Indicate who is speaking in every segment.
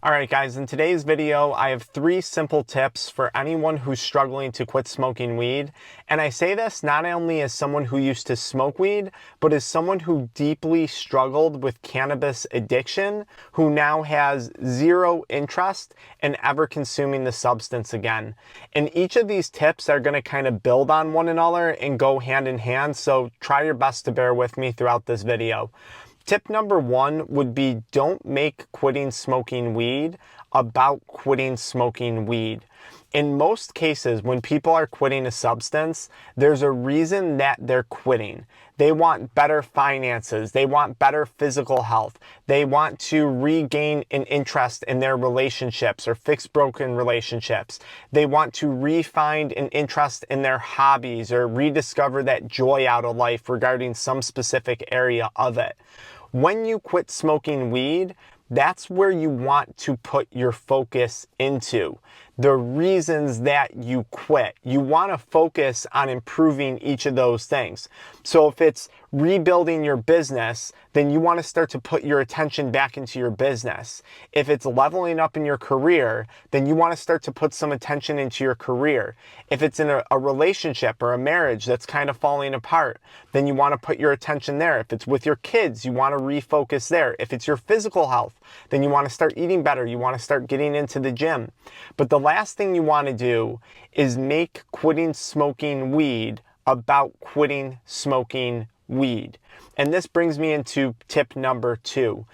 Speaker 1: Alright guys, in today's video I have 3 simple tips for anyone who's struggling to quit smoking weed. And I say this not only as someone who used to smoke weed, but as someone who deeply struggled with cannabis addiction, who now has zero interest in ever consuming the substance again. And each of these tips are going to kind of build on one another and go hand in hand, so try your best to bear with me throughout this video. Tip number 1 would be, don't make quitting smoking weed about quitting smoking weed. In most cases, when people are quitting a substance, there's a reason that they're quitting. They want better finances. They want better physical health. They want to regain an interest in their relationships or fix broken relationships. They want to re-find an interest in their hobbies or rediscover that joy out of life regarding some specific area of it. When you quit smoking weed, that's where you want to put your focus into. The reasons that you quit. You want to focus on improving each of those things. So if it's rebuilding your business, then you want to start to put your attention back into your business. If it's leveling up in your career, then you want to start to put some attention into your career. If it's in a relationship or a marriage that's kind of falling apart, then you want to put your attention there. If it's with your kids, you want to refocus there. If it's your physical health, then you want to start eating better. You want to start getting into the gym. But the last thing you want to do is make quitting smoking weed about quitting smoking weed. And this brings me into tip number 2.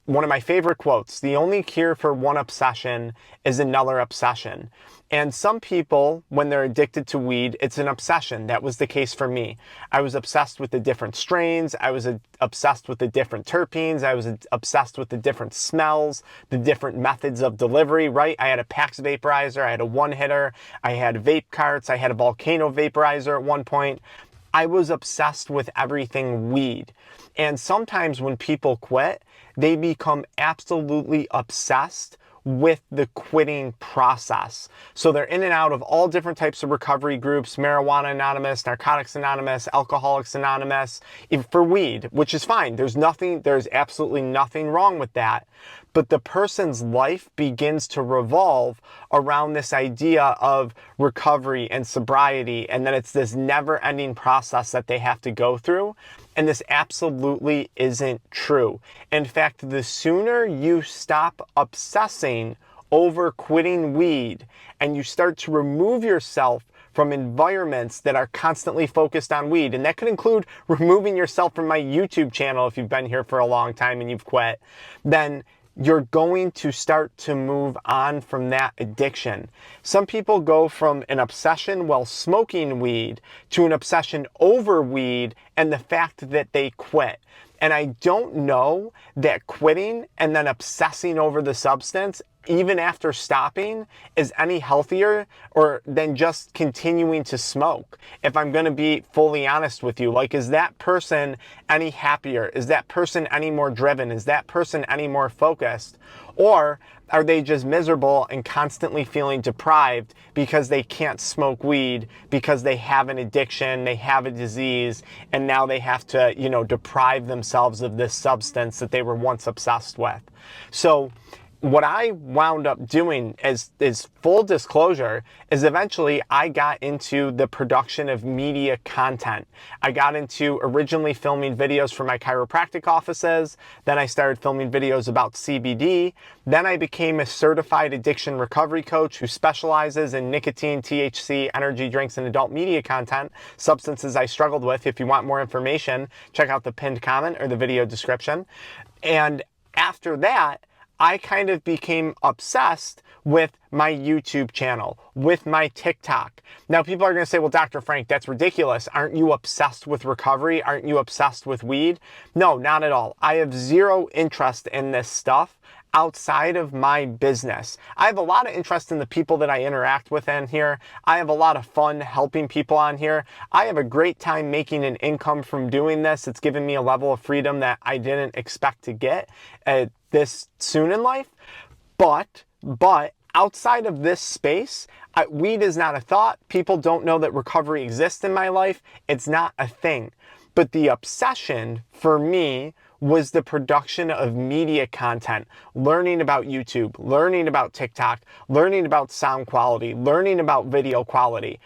Speaker 1: One of my favorite quotes: the only cure for one obsession is another obsession. And some people, when they're addicted to weed, it's an obsession. That was the case for me. I was obsessed with the different strains. I was obsessed with the different terpenes. I was obsessed with the different smells, the different methods of delivery, right? I had a PAX vaporizer. I had a one-hitter. I had vape carts. I had a volcano vaporizer at one point. I was obsessed with everything weed. And sometimes when people quit, they become absolutely obsessed with the quitting process. So they're in and out of all different types of recovery groups: Marijuana Anonymous, Narcotics Anonymous, Alcoholics Anonymous, even for weed, which is fine. There's absolutely nothing wrong with that. But the person's life begins to revolve around this idea of recovery and sobriety, and then it's this never-ending process that they have to go through. And this absolutely isn't true. In fact, the sooner you stop obsessing over quitting weed and you start to remove yourself from environments that are constantly focused on weed, and that could include removing yourself from my YouTube channel if you've been here for a long time and you've quit, then you're going to start to move on from that addiction. Some people go from an obsession while smoking weed to an obsession over weed and the fact that they quit. And I don't know that quitting and then obsessing over the substance, even after stopping, is any healthier or than just continuing to smoke. If I'm going to be fully honest with you, like, is that person any happier? Is that person any more driven? Is that person any more focused? Or are they just miserable and constantly feeling deprived because they can't smoke weed, because they have an addiction, they have a disease, and now they have to, deprive themselves of this substance that they were once obsessed with? So what I wound up doing is full disclosure, is eventually I got into the production of media content. I got into originally filming videos for my chiropractic offices. Then I started filming videos about CBD. Then I became a certified addiction recovery coach who specializes in nicotine, THC, energy drinks, and adult media content, substances I struggled with. If you want more information, check out the pinned comment or the video description. And after that, I kind of became obsessed with my YouTube channel, with my TikTok. Now people are going to say, well, Dr. Frank, that's ridiculous. Aren't you obsessed with recovery? Aren't you obsessed with weed? No, not at all. I have zero interest in this stuff outside of my business. I have a lot of interest in the people that I interact with in here. I have a lot of fun helping people on here. I have a great time making an income from doing this. It's given me a level of freedom that I didn't expect to get this soon in life. But outside of this space, weed is not a thought. People don't know that recovery exists in my life. It's not a thing. But the obsession for me was the production of media content, learning about YouTube, learning about TikTok, learning about sound quality, learning about video quality.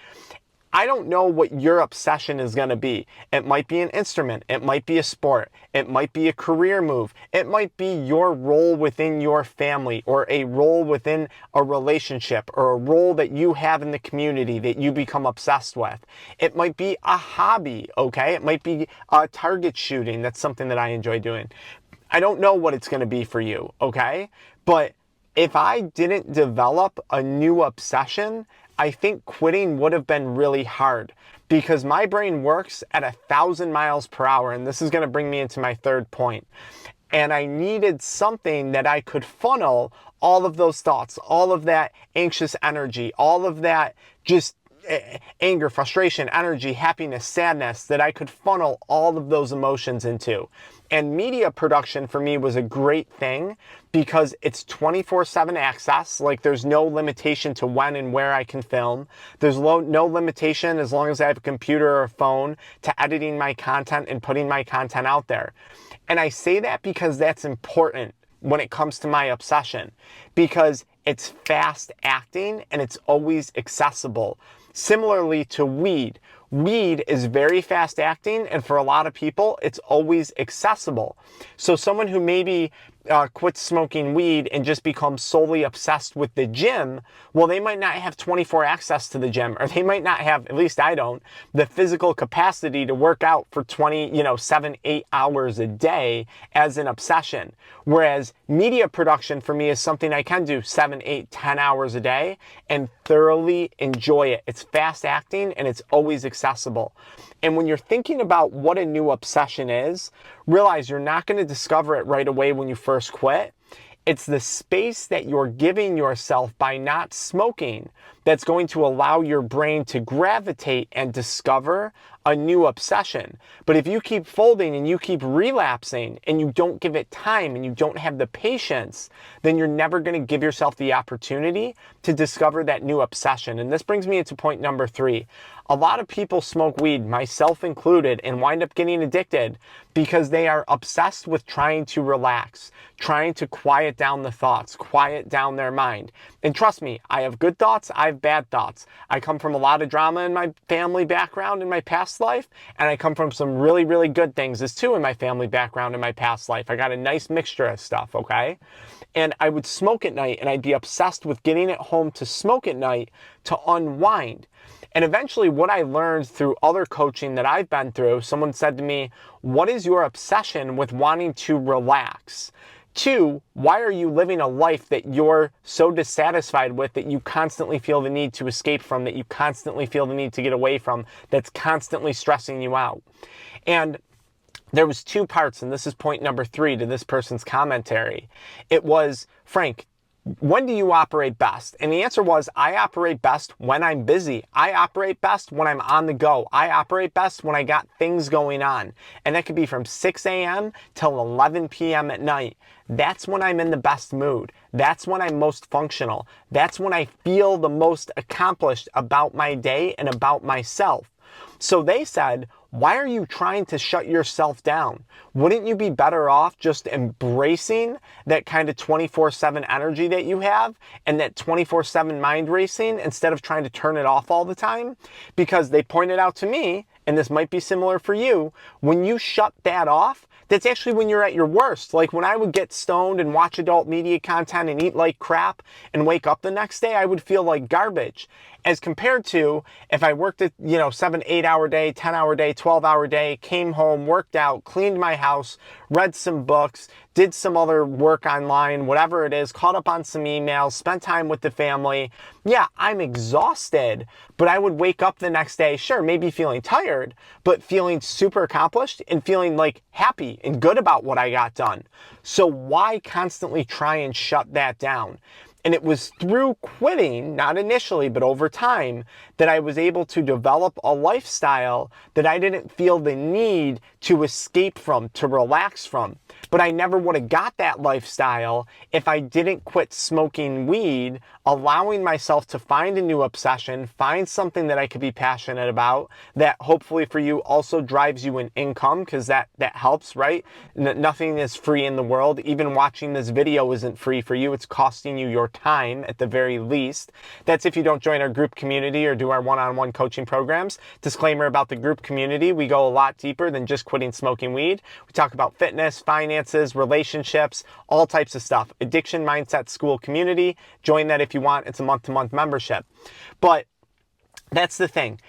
Speaker 1: I don't know what your obsession is going to be. It might be an instrument. It might be a sport. It might be a career move. It might be your role within your family, or a role within a relationship, or a role that you have in the community that you become obsessed with. It might be a hobby, okay? It might be target shooting. That's something that I enjoy doing. I don't know what it's going to be for you, okay? But if I didn't develop a new obsession, I think quitting would have been really hard, because my brain works at 1,000 miles per hour. And this is going to bring me into my third point. And I needed something that I could funnel all of those thoughts, all of that anxious energy, all of that just anger, frustration, energy, happiness, sadness, that I could funnel all of those emotions into. And media production for me was a great thing because it's 24/7 access. Like, there's no limitation to when and where I can film. There's no limitation, as long as I have a computer or a phone, to editing my content and putting my content out there. And I say that because that's important when it comes to my obsession, because it's fast acting and it's always accessible. Similarly to weed. Weed is very fast acting, and for a lot of people, it's always accessible. So someone who maybe quits smoking weed and just becomes solely obsessed with the gym, well, they might not have 24 access to the gym, or they might not have, at least I don't, the physical capacity to work out for 7, 8 hours a day as an obsession. Whereas media production for me is something I can do 7, 8, 10 hours a day and thoroughly enjoy it. It's fast acting and it's always accessible. And when you're thinking about what a new obsession is, realize you're not going to discover it right away when you first quit. It's the space that you're giving yourself by not smoking that's going to allow your brain to gravitate and discover a new obsession. But if you keep folding and you keep relapsing and you don't give it time and you don't have the patience, then you're never going to give yourself the opportunity to discover that new obsession. And this brings me into point number 3. A lot of people smoke weed, myself included, and wind up getting addicted because they are obsessed with trying to relax, trying to quiet down the thoughts, quiet down their mind. And trust me, I have good thoughts, I have bad thoughts. I come from a lot of drama in my family background in my past life, and I come from some really, really good things as too in my family background in my past life. I got a nice mixture of stuff, okay? And I would smoke at night, and I'd be obsessed with getting at home to smoke at night to unwind. And eventually what I learned through other coaching that I've been through, someone said to me, what is your obsession with wanting to relax? 2, why are you living a life that you're so dissatisfied with, that you constantly feel the need to escape from, that you constantly feel the need to get away from, that's constantly stressing you out? And there was 2 parts, and this is point number 3 to this person's commentary. It was, Frank, when do you operate best? And the answer was, I operate best when I'm busy. I operate best when I'm on the go. I operate best when I got things going on. And that could be from 6 a.m. till 11 p.m. at night. That's when I'm in the best mood. That's when I'm most functional. That's when I feel the most accomplished about my day and about myself. So they said, why are you trying to shut yourself down? Wouldn't you be better off just embracing that kind of 24/7 energy that you have and that 24/7 mind racing instead of trying to turn it off all the time? Because they pointed out to me, and this might be similar for you, when you shut that off, that's actually when you're at your worst. Like when I would get stoned and watch adult media content and eat like crap and wake up the next day, I would feel like garbage. As compared to if I worked a 7, 8 hour day, 10 hour day, 12 hour day, came home, worked out, cleaned my house, read some books, did some other work online, whatever it is, caught up on some emails, spent time with the family. Yeah, I'm exhausted, but I would wake up the next day, sure, maybe feeling tired, but feeling super accomplished and feeling like happy and good about what I got done. So why constantly try and shut that down? And it was through quitting, not initially, but over time, that I was able to develop a lifestyle that I didn't feel the need to escape from, to relax from. But I never would have got that lifestyle if I didn't quit smoking weed, allowing myself to find a new obsession, find something that I could be passionate about, that hopefully for you also drives you an income, because that helps, right? Nothing is free in the world. Even watching this video isn't free for you. It's costing you your time at the very least. That's if you don't join our group community or do our one-on-one coaching programs. Disclaimer about the group community: we go a lot deeper than just quitting smoking weed. We talk about fitness, finances, relationships, all types of stuff. Addiction Mindset School community. Join that if you want. It's a month-to-month membership. But that's the thing.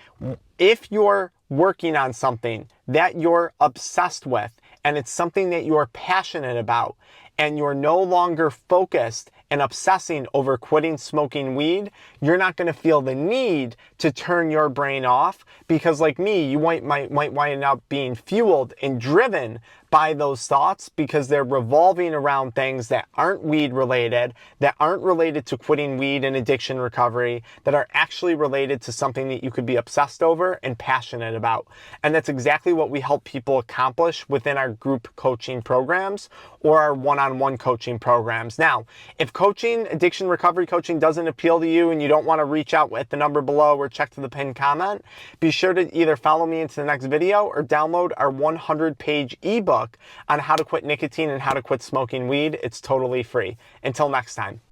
Speaker 1: If you're working on something that you're obsessed with, and it's something that you're passionate about, and you're no longer focused and obsessing over quitting smoking weed, you're not going to feel the need to turn your brain off, because like me, you might wind up being fueled and driven by those thoughts because they're revolving around things that aren't weed related, that aren't related to quitting weed and addiction recovery, that are actually related to something that you could be obsessed over and passionate about. And that's exactly what we help people accomplish within our group coaching programs or our one-on-one coaching programs. Now, if coaching, addiction recovery coaching, doesn't appeal to you and you don't want to reach out at the number below or check to the pinned comment, be sure to either follow me into the next video or download our 100-page ebook on how to quit nicotine and how to quit smoking weed. It's totally free. Until next time.